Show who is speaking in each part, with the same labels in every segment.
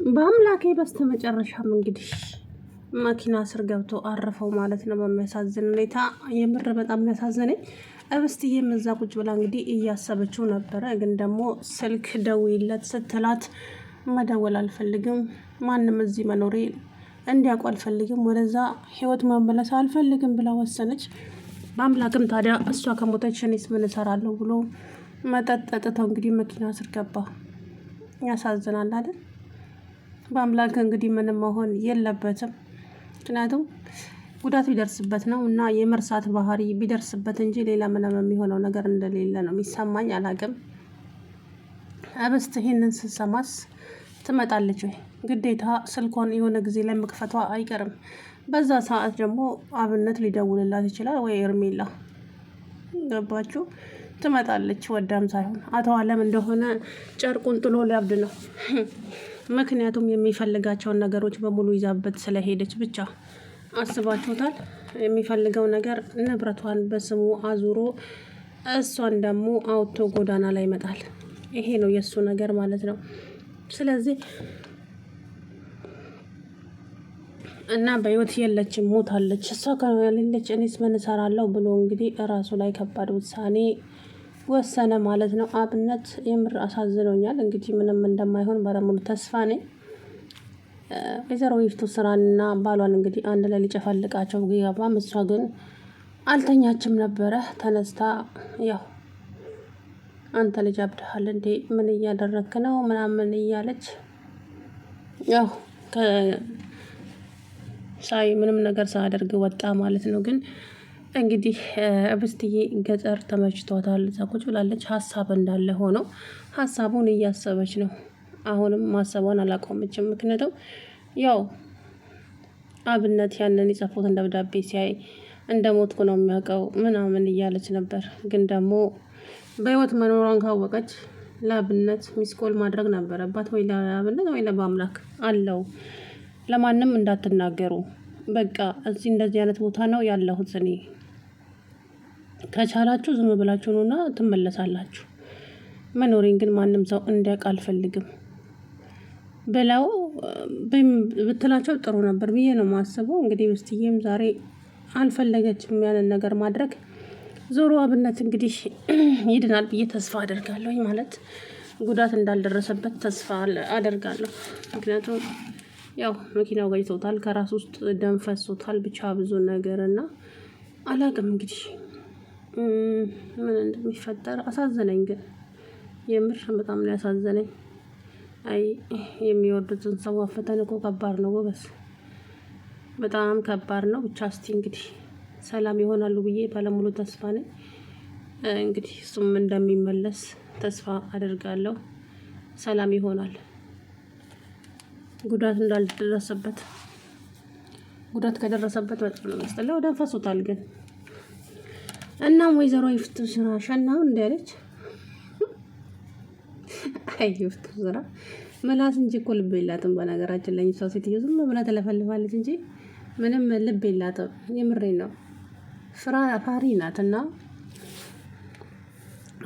Speaker 1: በአምላኬ በስተመጨረሻም እንግዲህ መኪና ስር ገብቶ አረፈው ማለት ነው። በሚያሳዝን ሁኔታ የምር በጣም ያሳዘነኝ። እብስትዬም እዛ ቁጭ ብላ እንግዲህ እያሰበችው ነበረ። ግን ደግሞ ስልክ ደውይለት ስትላት መደወል አልፈልግም፣ ማንም እዚህ መኖሬ እንዲያውቁ አልፈልግም፣ ወደዛ ህይወት መመለስ አልፈልግም ብላ ወሰነች። በአምላክም ታዲያ እሷ ከሞተች እኔስ ምን እሰራለሁ ብሎ መጠጥ ጠጥተው እንግዲህ መኪና ስር ገባ። ያሳዝናል አይደል? በአምላክ እንግዲህ ምንም መሆን የለበትም። ምክንያቱም ጉዳት ቢደርስበት ነው እና የመርሳት ባህሪ ቢደርስበት እንጂ ሌላ ምንም የሚሆነው ነገር እንደሌለ ነው የሚሰማኝ። አላቅም። እብስት ይሄንን ስትሰማስ ትመጣለች ወይ? ግዴታ ስልኳን የሆነ ጊዜ ላይ መክፈቷ አይቀርም። በዛ ሰዓት ደግሞ አብነት ሊደውልላት ይችላል ወይ ኤርሜላ። ገባችሁ? ትመጣለች ወዳም ሳይሆን። አቶ አለም እንደሆነ ጨርቁን ጥሎ ሊያብድ ነው። ምክንያቱም የሚፈልጋቸውን ነገሮች በሙሉ ይዛበት ስለሄደች ብቻ። አስባችሁታል? የሚፈልገው ነገር ንብረቷን በስሙ አዙሮ እሷን ደግሞ አውጥቶ ጎዳና ላይ ይመጣል። ይሄ ነው የእሱ ነገር ማለት ነው። ስለዚህ እና በህይወት የለችም፣ ሞታለች። እሷ ከሌለች እኔስ ምን እሰራለሁ ብሎ እንግዲህ እራሱ ላይ ከባድ ውሳኔ ወሰነ ማለት ነው። አብነት የምር አሳዝኖኛል። እንግዲህ ምንም እንደማይሆን ባለሙሉ ተስፋ ነኝ። ወይዘሮ ይፍቱ ስራንና ባሏን እንግዲህ አንድ ላይ ሊጨፈልቃቸው ቢገባም እሷ ግን አልተኛችም ነበረ። ተነስታ ያው አንተ ልጅ አብድሃል እንዴ? ምን እያደረክ ነው? ምናምን እያለች ያው ሳይ ምንም ነገር ሳያደርግ ወጣ ማለት ነው። ግን እንግዲህ እብስትዬ ገጠር ተመችቷታል። እዛ ቁጭ ብላለች። ሀሳብ እንዳለ ሆነው ሀሳቡን እያሰበች ነው። አሁንም ማሰቧን አላቆመችም። ምክንያቱም ያው አብነት ያንን የጻፉትን ደብዳቤ ሲያይ እንደ ሞትኩ ነው የሚያውቀው ምናምን እያለች ነበር። ግን ደግሞ በህይወት መኖሯን ካወቀች ለአብነት ሚስኮል ማድረግ ነበረባት። ወይ ለአብነት ወይ ለበአምላክ አለው ለማንም እንዳትናገሩ፣ በቃ እዚህ እንደዚህ አይነት ቦታ ነው ያለሁት እኔ፣ ከቻላችሁ ዝም ብላችሁ ነውና ትመለሳላችሁ፣ መኖሬን ግን ማንም ሰው እንዲያውቅ አልፈልግም ብለው ብትላቸው ጥሩ ነበር ብዬ ነው የማስበው። እንግዲህ እብስትዬም ዛሬ አልፈለገችም ያንን ነገር ማድረግ። ዞሮ አብነት እንግዲህ ይድናል ብዬ ተስፋ አደርጋለሁ። ማለት ጉዳት እንዳልደረሰበት ተስፋ አደርጋለሁ። ምክንያቱም ያው መኪናው ገጭቶታል፣ ከራስ ውስጥ ደም ፈሶታል፣ ብቻ ብዙ ነገር እና አላቅም እንግዲህ ምን እንደሚፈጠር አሳዘነኝ። ግን የምር በጣም ነው ያሳዘነኝ። አይ የሚወዱትን ሰው ማፈተን እኮ ከባድ ነው ጎበዝ፣ በጣም ከባድ ነው። ብቻ እስቲ እንግዲህ ሰላም ይሆናሉ ብዬ ባለሙሉ ተስፋ ነኝ። እንግዲህ እሱም እንደሚመለስ ተስፋ አደርጋለሁ። ሰላም ይሆናል። ጉዳት እንዳልደረሰበት፣ ጉዳት ከደረሰበት በጣም ነው የሚያስጠላው። ደም ፈሶታል ግን እናም ወይዘሮ ይፍቱ ስራ ሸናው እንዳለች አይ ይፍቱ ስራ ምላስ እንጂ እኮ ልብ የላትም። በነገራችን ላይ ሰው ሴትዮ ዝም ብላ ተለፈልፋለች እንጂ ምንም ልብ የላትም። የምሬን ነው። ፈሪ ናትና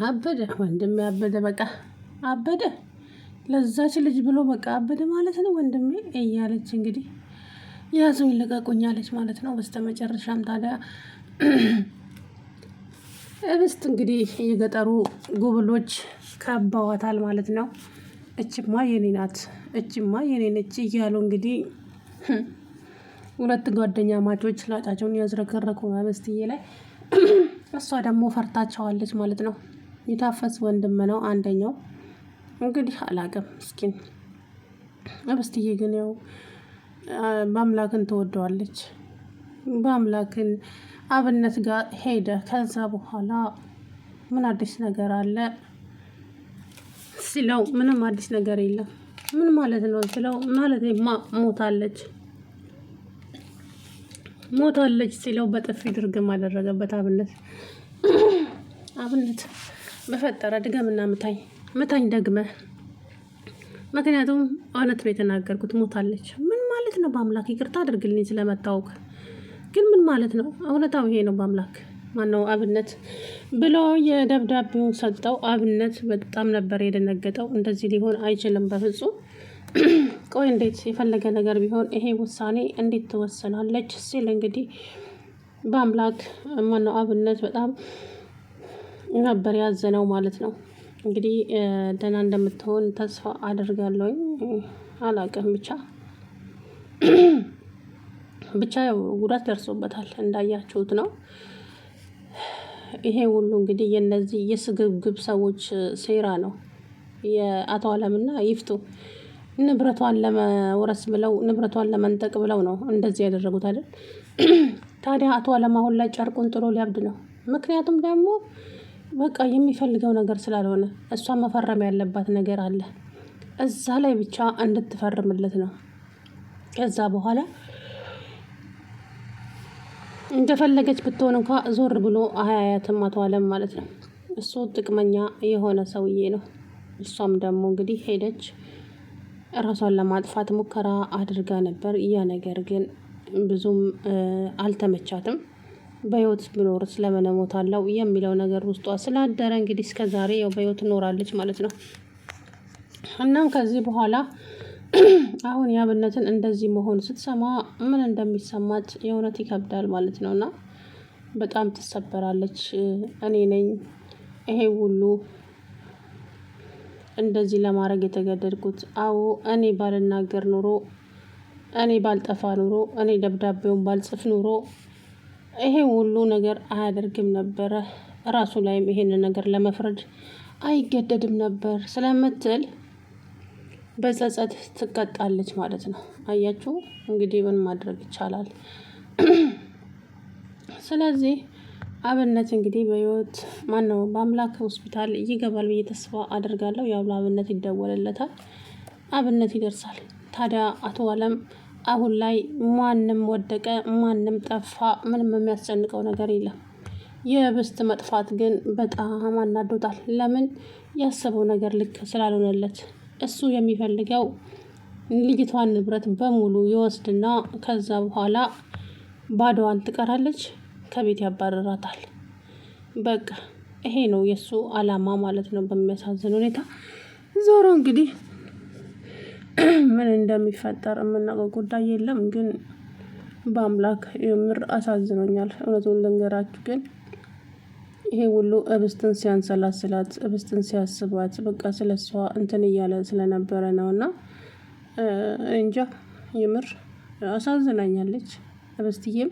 Speaker 1: አበደ ወንድሜ አበደ፣ በቃ አበደ። ለዛች ልጅ ብሎ በቃ አበደ ማለት ነው ወንድሜ እያለች እንግዲህ ያዙኝ ልቀቁኛለች ማለት ነው። በስተመጨረሻም ታዲያ እብስት እንግዲህ የገጠሩ ጉብሎች ከባዋታል ማለት ነው። እችማ የኔ ናት፣ እችማ የኔ ነች እያሉ እንግዲህ ሁለት ጓደኛ ማቾች ላጫቸውን ያዝረከረኩ እብስትዬ ላይ። እሷ ደግሞ ፈርታቸዋለች ማለት ነው። የታፈስ ወንድም ነው አንደኛው። እንግዲህ አላቅም ምስኪን እብስትዬ ግን ያው በአምላክን ትወደዋለች። በአምላክን አብነት ጋር ሄደ። ከዛ በኋላ ምን አዲስ ነገር አለ ሲለው ምንም አዲስ ነገር የለም። ምን ማለት ነው ሲለው ማለቴማ ሞታለች ሲለው በጥፊ ድርግም አደረገበት። አብነት በፈጠረ ድገምና ምታኝ ደግመህ፣ ምክንያቱም እውነት ነው የተናገርኩት፣ ሞታለች። ምን ማለት ነው? በአምላክ ይቅርታ አድርግልኝ ስለመታወቅ፣ ግን ምን ማለት ነው? እውነታው ይሄ ነው። በአምላክ ማነው አብነት ብሎ የደብዳቤውን ሰጠው። አብነት በጣም ነበር የደነገጠው። እንደዚህ ሊሆን አይችልም በፍጹም። ቆይ እንዴት የፈለገ ነገር ቢሆን ይሄ ውሳኔ እንዴት ትወሰናለች ሲል እንግዲህ በአምላክ ማነው አብነት በጣም ነበር ያዘነው ማለት ነው። እንግዲህ ደህና እንደምትሆን ተስፋ አደርጋለሁኝ። አላቅም ብቻ ያው ጉዳት ደርሶበታል እንዳያችሁት ነው። ይሄ ሁሉ እንግዲህ የነዚህ የስግብግብ ሰዎች ሴራ ነው። የአቶ አለምና ይፍቱ ንብረቷን ለመውረስ ብለው ንብረቷን ለመንጠቅ ብለው ነው እንደዚህ ያደረጉት አይደል? ታዲያ አቶ አለም አሁን ላይ ጨርቁን ጥሎ ሊያብድ ነው። ምክንያቱም ደግሞ በቃ የሚፈልገው ነገር ስላልሆነ እሷ መፈረም ያለባት ነገር አለ። እዛ ላይ ብቻ እንድትፈርምለት ነው። ከዛ በኋላ እንደፈለገች ብትሆን እንኳ ዞር ብሎ አያያትም አቶ አለም ማለት ነው። እሱ ጥቅመኛ የሆነ ሰውዬ ነው። እሷም ደግሞ እንግዲህ ሄደች ራሷን ለማጥፋት ሙከራ አድርጋ ነበር። ያ ነገር ግን ብዙም አልተመቻትም። በህይወት ብኖር ስለምን እሞታለሁ የሚለው ነገር ውስጧ ስላደረ እንግዲህ እስከዛሬ ያው በህይወት ትኖራለች ማለት ነው። እናም ከዚህ በኋላ አሁን የአብነትን እንደዚህ መሆን ስትሰማ ምን እንደሚሰማት የእውነት ይከብዳል ማለት ነው። እና በጣም ትሰበራለች። እኔ ነኝ ይሄ ሁሉ እንደዚህ ለማድረግ የተገደድኩት። አዎ እኔ ባልናገር ኑሮ፣ እኔ ባልጠፋ ኑሮ፣ እኔ ደብዳቤውን ባልጽፍ ኑሮ ይሄ ሁሉ ነገር አያደርግም ነበረ። ራሱ ላይም ይሄንን ነገር ለመፍረድ አይገደድም ነበር ስለምትል በጸጸት ትቀጣለች ማለት ነው። አያችሁ እንግዲህ ምን ማድረግ ይቻላል? ስለዚህ አብነት እንግዲህ በህይወት ማነው በአምላክ ሆስፒታል ይገባል ብዬ ተስፋ አደርጋለሁ። ያው ለአብነት ይደወልለታል፣ አብነት ይደርሳል። ታዲያ አቶ አለም አሁን ላይ ማንም ወደቀ ማንም ጠፋ ምንም የሚያስጨንቀው ነገር የለም። የህብስት መጥፋት ግን በጣም አናዶታል። ለምን? ያሰበው ነገር ልክ ስላልሆነለት። እሱ የሚፈልገው ልጅቷን ንብረት በሙሉ ይወስድና ከዛ በኋላ ባዶዋን ትቀራለች፣ ከቤት ያባረራታል። በቃ ይሄ ነው የእሱ አላማ ማለት ነው። በሚያሳዝን ሁኔታ ዞሮ እንግዲህ ምን እንደሚፈጠር የምናውቀው ጉዳይ የለም። ግን በአምላክ የምር አሳዝኖኛል። እውነቱን ልንገራችሁ ግን ይሄ ሁሉ እብስትን ሲያንሰላስላት እብስትን ሲያስባት በቃ ስለሷ እንትን እያለ ስለነበረ ነው። እና እንጃ የምር አሳዝናኛለች። እብስትዬም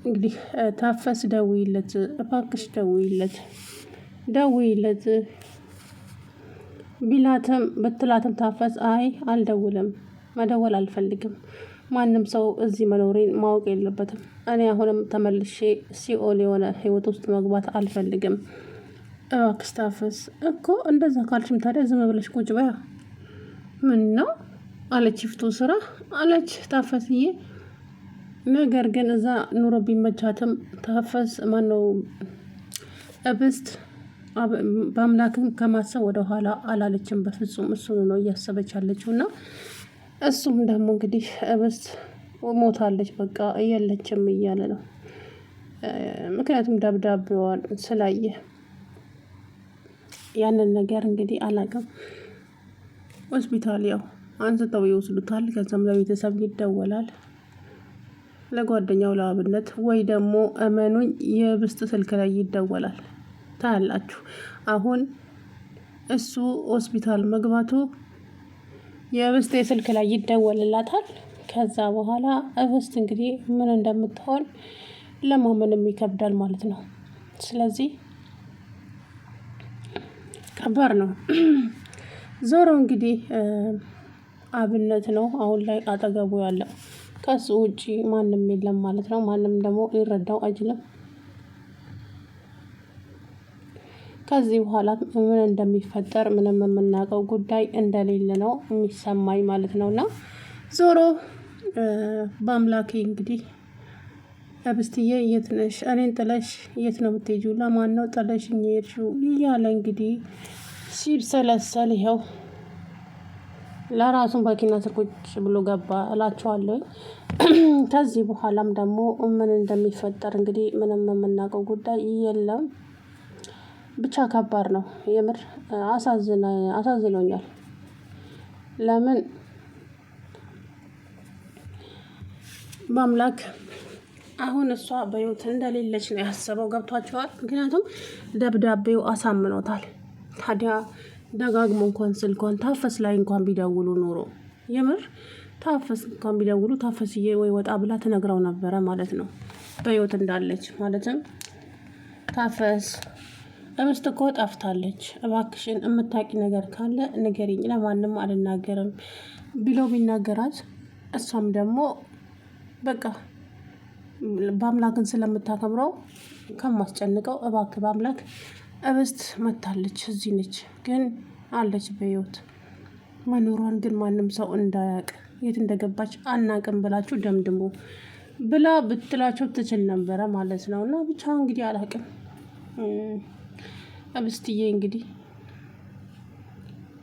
Speaker 1: እንግዲህ ታፈስ ደውይለት እባክሽ ደውይለት ቢላትም ብትላትም ታፈስ አይ አልደውልም፣ መደወል አልፈልግም፣ ማንም ሰው እዚህ መኖሬን ማወቅ የለበትም። እኔ አሁንም ተመልሼ ሲኦል የሆነ ህይወት ውስጥ መግባት አልፈልግም። እባክሽ ታፈስ እኮ እንደዛ ካልሽም ታዲያ ዝም ብለሽ ቁጭ በያ። ምን ነው አለች ይፍቱ ስራ አለች ታፈስዬ። ነገር ግን እዛ ኑሮ ቢመቻትም ታፈስ ማነው እብስት በአምላክም ከማሰብ ወደ ኋላ አላለችም በፍጹም። እሱን ነው እያሰበች ያለችው። እና እሱም ደግሞ እንግዲህ እብስት ሞታለች በቃ የለችም እያለ ነው። ምክንያቱም ደብዳቤዋን ስላየ ያንን ነገር እንግዲህ አላውቅም። ሆስፒታል ያው አንስተው ይወስዱታል። ከዛም ለቤተሰብ ይደወላል፣ ለጓደኛው ለአብነት ወይ ደግሞ እመኑኝ የህብስት ስልክ ላይ ይደወላል። ታያላችሁ አሁን እሱ ሆስፒታል መግባቱ የህብስት ስልክ ላይ ይደወልላታል። ከዛ በኋላ ህብስት እንግዲህ ምን እንደምትሆን ለማመንም ይከብዳል ማለት ነው። ስለዚህ ከባድ ነው። ዞሮ እንግዲህ አብነት ነው አሁን ላይ አጠገቡ ያለው። ከሱ ውጪ ማንም የለም ማለት ነው። ማንም ደግሞ ሊረዳው አይችልም። ከዚህ በኋላ ምን እንደሚፈጠር ምንም የምናውቀው ጉዳይ እንደሌለ ነው የሚሰማኝ ማለት ነው። እና ዞሮ በአምላኬ እንግዲህ ህብስትዬ የት ነሽ? እኔን ጥለሽ የት ነው የምትሄጂው? ለማን ነው ጥለሽኝ የሄድሽው? እያለ እንግዲህ ሲብሰለሰል ይኸው ለራሱን በኪና ስር ቁጭ ብሎ ገባ እላቸዋለሁ። ከዚህ በኋላም ደግሞ ምን እንደሚፈጠር እንግዲህ ምንም የምናውቀው ጉዳይ የለም። ብቻ ከባድ ነው የምር አሳዝኖኛል። ለምን በአምላክ አሁን እሷ በህይወት እንደሌለች ነው ያሰበው። ገብቷቸዋል። ምክንያቱም ደብዳቤው አሳምኖታል። ታዲያ ደጋግሞ እንኳን ስልኳን ታፈስ ላይ እንኳን ቢደውሉ ኖሮ የምር ታፈስ እንኳን ቢደውሉ ታፈስዬ ወይ ወጣ ብላ ትነግረው ነበረ ማለት ነው በህይወት እንዳለች። ማለትም ታፈስ እብስት እኮ ጠፍታለች፣ እባክሽን የምታቂ ነገር ካለ ንገሪኝ፣ ለማንም አልናገርም ብሎ ቢናገራት እሷም ደግሞ በቃ በአምላክን ስለምታከብረው ከማስጨንቀው እባክህ በአምላክ እብስት መታለች፣ እዚህ ነች፣ ግን አለች በህይወት መኖሯን ግን ማንም ሰው እንዳያቅ፣ የት እንደገባች አናቅም ብላችሁ ደምድሙ ብላ ብትላቸው ትችል ነበረ ማለት ነው። እና ብቻ እንግዲህ አላቅም እብስትዬ እንግዲህ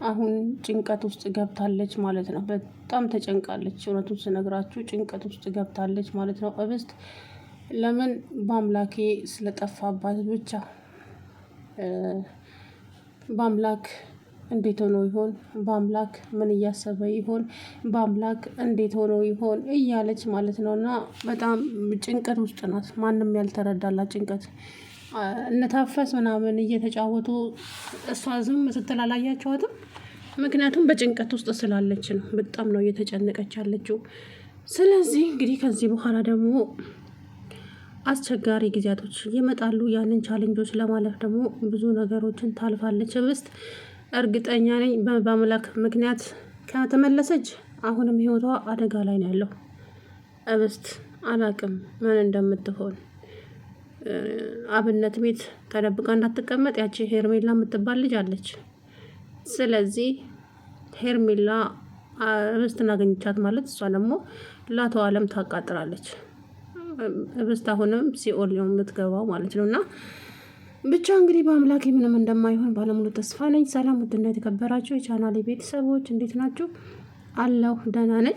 Speaker 1: አሁን ጭንቀት ውስጥ ገብታለች ማለት ነው። በጣም ተጨንቃለች። እውነቱን ስነግራችሁ ጭንቀት ውስጥ ገብታለች ማለት ነው እብስት። ለምን በአምላኬ ስለጠፋባት ብቻ በአምላክ እንዴት ሆኖ ይሆን? በአምላክ ምን እያሰበ ይሆን? በአምላክ እንዴት ሆኖ ይሆን እያለች ማለት ነው። እና በጣም ጭንቀት ውስጥ ናት። ማንም ያልተረዳላት ጭንቀት። እነታፈስ ምናምን እየተጫወቱ እሷ ዝም ስትል አላያቸዋትም። ምክንያቱም በጭንቀት ውስጥ ስላለች ነው። በጣም ነው እየተጨነቀች ያለችው። ስለዚህ እንግዲህ ከዚህ በኋላ ደግሞ አስቸጋሪ ጊዜያቶች ይመጣሉ። ያንን ቻሌንጆች ለማለፍ ደግሞ ብዙ ነገሮችን ታልፋለች እብስት። እርግጠኛ ነኝ በአምላክ ምክንያት ከተመለሰች አሁንም ህይወቷ አደጋ ላይ ነው ያለው። እብስት አላቅም ምን እንደምትሆን። አብነት ቤት ተደብቃ እንዳትቀመጥ ያቺ ሄርሜላ የምትባል ልጅ አለች። ስለዚህ ሄርሜላ እብስትን አገኘቻት ማለት እሷ ደግሞ ላቶ ዓለም ታቃጥራለች። እብስት አሁንም ሲኦል ነው የምትገባው ማለት ነው። እና ብቻ እንግዲህ በአምላኬ ምንም እንደማይሆን ባለሙሉ ተስፋ ነኝ። ሰላም ውድና የተከበራችሁ የቻናሌ ቤተሰቦች እንዴት ናችሁ? አለሁ ደህና ነኝ።